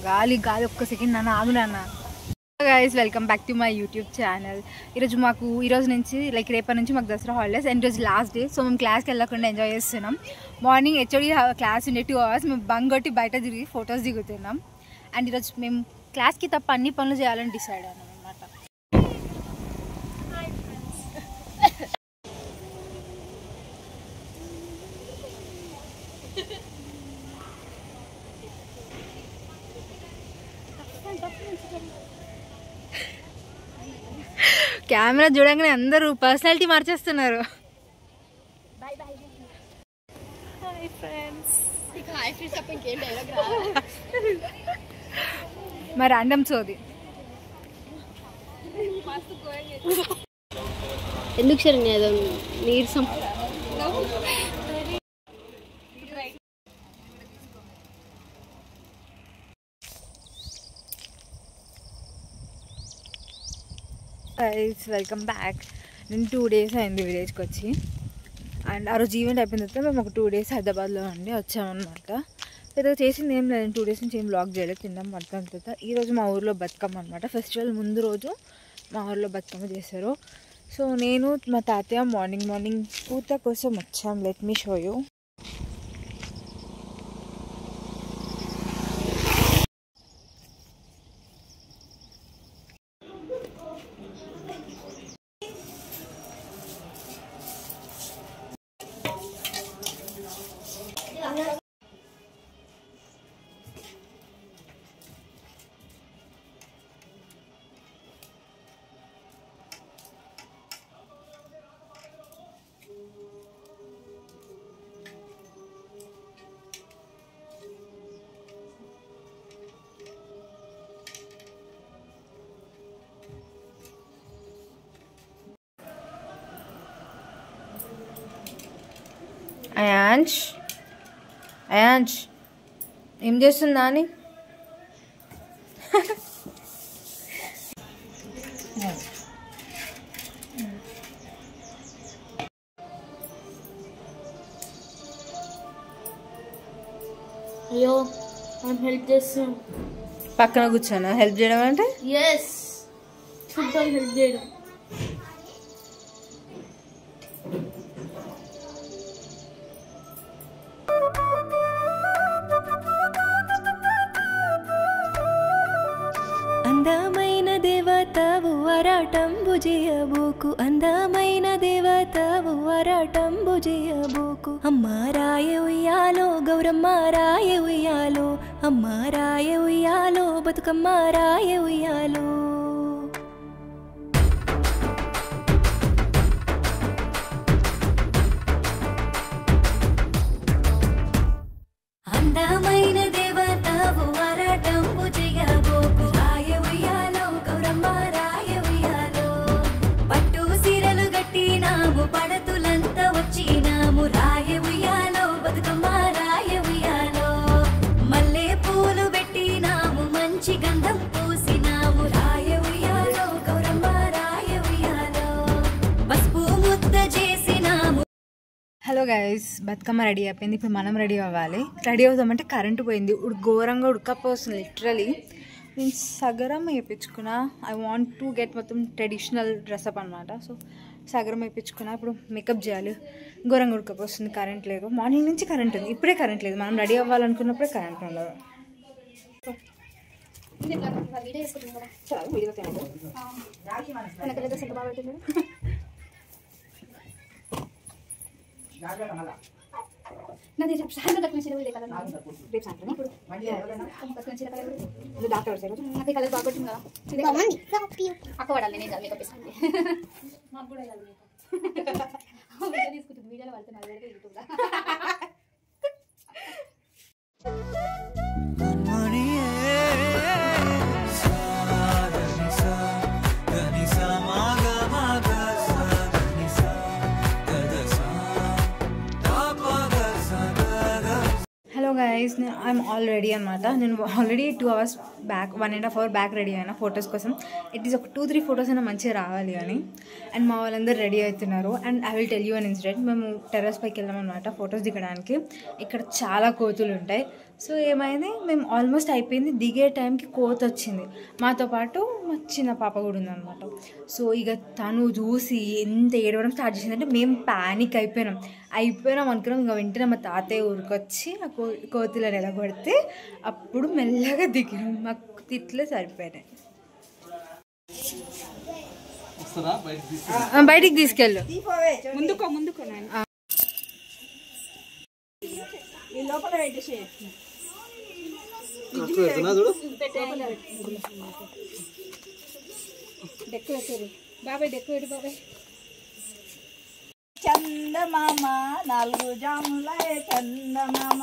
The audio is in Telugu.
గాలి గాలి ఒక్క సెకండ్ నాన్న ఆగు నాన్న. Guys welcome back to my YouTube channel. ఈరోజు నుంచి లైక్ రేపటి నుంచి మాకు దసరా హాలిడేస్ అండ్ ఈరోజు లాస్ట్ డే. సో మేము క్లాస్కి వెళ్ళకుండా ఎంజాయ్ చేస్తున్నాం. మార్నింగ్ హెచ్ఓడి క్లాస్ ఉండే 2 hours మేము బంక్ కొట్టి బయట తిరిగి ఫొటోస్ దిగుతున్నాం. అండ్ ఈరోజు మేము క్లాస్కి తప్ప అన్ని పనులు చేయాలని డిసైడ్ అయ్యాం అనమాట. కెమెరా చూడగానే అందరూ పర్సనాలిటీ మార్చేస్తున్నారు. మరి అందం సోది ఎందుకు శరణ్య నీరసం. Welcome back. నేను 2 days అయింది విలేజ్కి వచ్చి. అండ్ ఆ రోజు ఈవెంట్ అయిపోయిన తర్వాత మేము ఒక 2 days హైదరాబాద్లో ఉండి వచ్చామన్నమాట. పెద్దగా చేసింది ఏం లేదు. 2 days నుంచి ఏం బ్లాగ్ చేయలేదు. తిన్నాం పడుతున్న తర్వాత ఈరోజు మా ఊర్లో బతుకమ్మ అనమాట. ఫెస్టివల్ ముందు రోజు మా ఊర్లో బతుకమ్మ చేశారు. సో నేను మా తాతయ్య మార్నింగ్ పూత కోసం వచ్చాం. Let me show you. Ayansh ఏం చేస్తుందా అని అయ్యో మనం హెల్ప్ చేస్తాం. పక్కన కూర్చోనా హెల్ప్ చేయడం అంటే? ఎస్, ఫుట్బాల్ హెల్ప్ చేయడం. అందమైన దేవతవు వరాటంబు చేయబోకు, అందమైన దేవతవు వరాటంబు చేయబోకు. అమ్మ రాయ ఉయ్యాలో గౌరమ్మ రాయ ఉయ్యాలో, అమ్మ రాయ ఉయ్యాలో బతుకమ్మ రాయ ఉయ్యాలో. అందమైన దేవతవు వరాటంబు చేయబోకు, రాయ ఉయ్యాలో గౌరమ్మ రాయ ఉయ్యాలో. పట్టు సీరలు గట్టినాము పడతులంతా వచ్చినాము, రాయ ఉయ్యాలో బతుకమ్మ రాయ ఉయ్యాలో. మల్లె పూలు పెట్టినాము మంచి గంధం పూసినాము, రాయ ఉయ్యాలో గౌరమ్మ రాయ ఉయ్యాలో. పసుపు ముద్ద చేసినాము. హలో గైస్, బతుకమ్మ రెడీ అయిపోయింది. ఇప్పుడు మనం రెడీ అవ్వాలి. రెడీ అవుదామంటే కరెంటు పోయింది. ఘోరంగా ఉడకపోతుంది లిటరలీ. నేను సగరం వేయించుకున్నా. ఐ వాంట్ టు గెట్ మొత్తం ట్రెడిషనల్ డ్రెస్అప్ అనమాట. సో సగరం వేయించుకున్నా. ఇప్పుడు మేకప్ చేయాలి. ఘోరంగా ఉడకపోతుంది. కరెంట్ లేదు. మార్నింగ్ నుంచి కరెంట్ ఉంది. ఇప్పుడే కరెంట్ లేదు. మనం రెడీ అవ్వాలనుకున్నప్పుడే కరెంట్ ఉండదు. అక్క పడాలి నేను మేకప్ వేసుకోండి. తీసుకుంటుంది వీడియోలో పడుతున్నారు యూట్యూబ్లో. హలో గైస్, నేను ఐఎమ్ ఆల్ రెడీ అనమాట. నేను already 2 hours back 1.5 hour back ready అయినా ఫొటోస్ కోసం. అట్లీస్ట్ ఒక 2-3 ఫొటోస్ అయినా మంచిగా రావాలి అని. అండ్ మా వాళ్ళందరూ రెడీ అవుతున్నారు. And I will tell you an incident. మేము టెర్రస్ పైకి వెళ్ళామన్నమాట ఫొటోస్ దిగడానికి. ఇక్కడ చాలా కోతులు ఉంటాయి. సో ఏమైంది, మేము ఆల్మోస్ట్ అయిపోయింది, దిగే టైంకి కోత వచ్చింది. మాతో పాటు మా చిన్న పాప కూడా ఉందన్నమాట. సో ఇక తను చూసి ఎంత ఏడవడం స్టార్ట్ చేసిందంటే మేము ప్యానిక్ అయిపోయినాం అనుకున్నాం. ఇంకా వెంటనే మా తాతయ్య ఊరికొచ్చి ఆ కోతులను ఎలగొడితే అప్పుడు మెల్లగా దిగినాం. మాకు తిట్లే సరిపోయినాయి. బయటికి తీసుకెళ్ళు. బాబాయ్ డెక్కు పెట్టి బాబాయ్. చందమామ 4 జాముల చందమామ